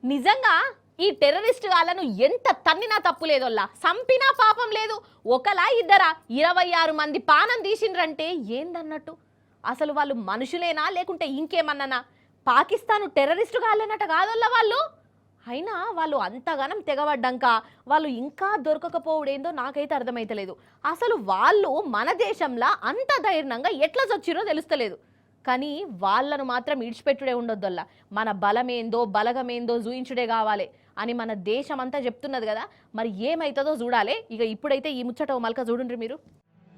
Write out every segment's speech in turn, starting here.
నిజంగా ఈ టెర్రరిస్ట్ వాళ్ళను ఎంత తన్నినా తప్పు లేదోల్లా, సంపినా పాపం లేదు. ఒకలా ఇద్దరా 26 మంది పానం తీసిండ్రంటే ఏందన్నట్టు? అసలు వాళ్ళు మనుషులేనా లేకుంటే ఇంకేమన్నానా? పాకిస్తాన్ టెర్రరిస్టు కాలేనట కాదోల్లా వాళ్ళు. అయినా వాళ్ళు అంతగానం తెగబడ్డాక వాళ్ళు ఇంకా దొరకకపోవడేందో నాకైతే అర్థమైతలేదు. అసలు వాళ్ళు మన దేశంలో అంత ధైర్యంగా ఎట్లా చచ్చిరో తెలుస్తలేదు. కానీ వాళ్ళను మాత్రం ఇడిచిపెట్టుడే ఉండొద్దల్లా. మన బలమేందో బలగమేందో చూయించుడే కావాలి అని మన దేశం అంతా చెప్తున్నది కదా. మరి ఏమైతుందో చూడాలి. ఇక ఇప్పుడైతే ఈ ముచ్చట మల్క చూడండి మీరు.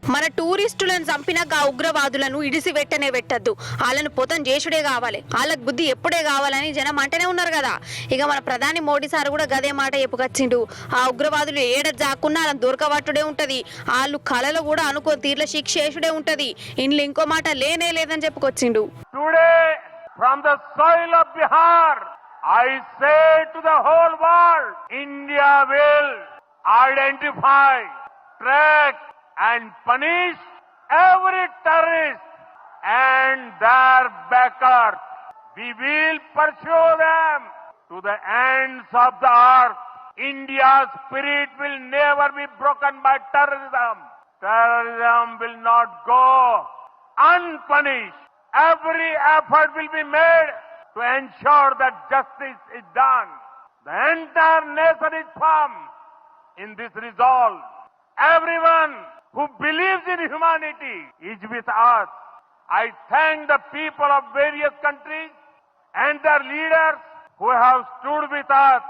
మన టూరిస్టులను చంపినాక ఉగ్రవాదులను ఇడిసి వెట్టనే పెట్టద్దు, వాళ్ళను పొతం చేసుడే కావాలి, వాళ్ళకి బుద్ధి ఎప్పుడే కావాలని జనం అంటనే ఉన్నారు కదా. ఇక మన ప్రధాని మోడీ సార్ కూడా గదే మాట చెప్పుకొచ్చిండు. ఆ ఉగ్రవాదులు ఏడ జాక్కున్నా వాళ్ళని దొరకబట్టుడే ఉంటది, వాళ్ళు కళలో కూడా అనుకో తీర్ల శిక్ష చేసుడే ఉంటది. ఇంట్లో ఇంకో మాట లేనే లేదని చెప్పుకొచ్చిండు. Today from the soil of Bihar I say to the whole world, India will identify, track and punish every terrorist and their backers. We will pursue them to the ends of the earth. India's spirit will never be broken by terrorism. Terrorism will not go unpunished. Every effort will be made to ensure that justice is done. The entire nation is firm in this resolve. Everyone who believes in humanity is with us. I thank the people of various countries and their leaders who have stood with us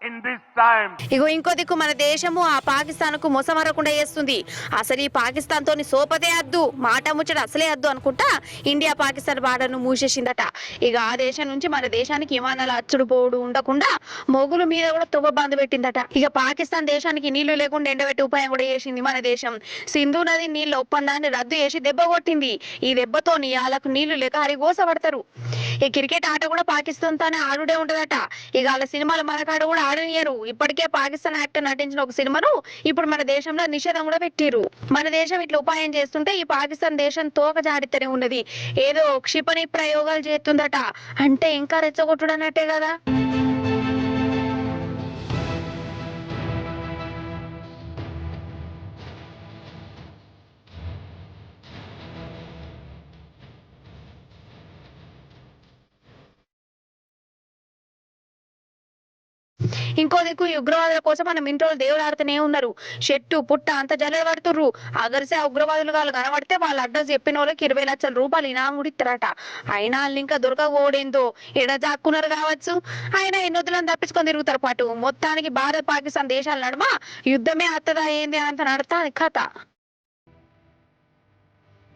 in this time. ఇగో ఇంకో దిక్కు మన దేశము ఆ పాకిస్తాన్ కు మొసమరకుండా చేస్తుంది. అసలు ఈ పాకిస్తాన్ తోని సోపతే అద్దు, మాట ముచ్చట అసలే అద్దు అనుకుంటా ఇండియా పాకిస్తాన్ బార్డర్ను మూసేసిందట. ఇక ఆ దేశం నుంచి మన దేశానికి విమానాలు అచ్చుడు పోడు ఉండకుండా మొగుల మీద కూడా తువ్వ బంద్ పెట్టిందట. ఇక పాకిస్తాన్ దేశానికి నీళ్లు లేకుండా ఎండబెట్టి ఉపాయం కూడా చేసింది మన దేశం. సింధు నది నీళ్ళ ఒప్పందాన్ని రద్దు చేసి దెబ్బ కొట్టింది. ఈ దెబ్బతోని వాళ్ళకు నీళ్లు లేక హరిగోసపడతారు. ఈ క్రికెట్ ఆట కూడా పాకిస్తాన్ తోనే ఆడుడే ఉంటదట. ఇక వాళ్ళ సినిమాలు మనకాడ కూడా ఆడనియరు. ఇప్పటికే పాకిస్తాన్ యాక్టర్ నటించిన ఒక సినిమాను ఇప్పుడు మన దేశంలో నిషేధం కూడా పెట్టిరు. మన దేశం ఇట్లా ఉపాయం చేస్తుంటే ఈ పాకిస్తాన్ దేశం తోక జాడితేనే ఉన్నది, ఏదో క్షిపణి ప్రయోగాలు చేస్తుందట. అంటే ఇంకా రెచ్చగొట్టుడు అన్నట్టే కదా. ఇంకో దిక్కు ఈ ఉగ్రవాదుల కోసం మనం ఇంట్లో దేవులాడుతూనే ఉన్నారు. చెట్టు పుట్ట అంత జల్లెడ పడుతుర్రు. అగర్సే ఆ ఉగ్రవాదులు వాళ్ళు కనబడితే వాళ్ళ అడ్రస్ చెప్పిన వాళ్ళకి 20 లక్షల రూపాయలు ఇనాం కూడా ఇస్తారట. అయినా వాళ్ళు ఇంకా దొరకకూడేందో ఎడ జాక్కున్నారు కావచ్చు. అయినా ఎన్నొద్దులను తప్పించుకొని తిరుగుతారు పాటు. మొత్తానికి భారత్ పాకిస్తాన్ దేశాల నడుమ యుద్ధమే అత్తదా ఏంది అంత నడతా కథ.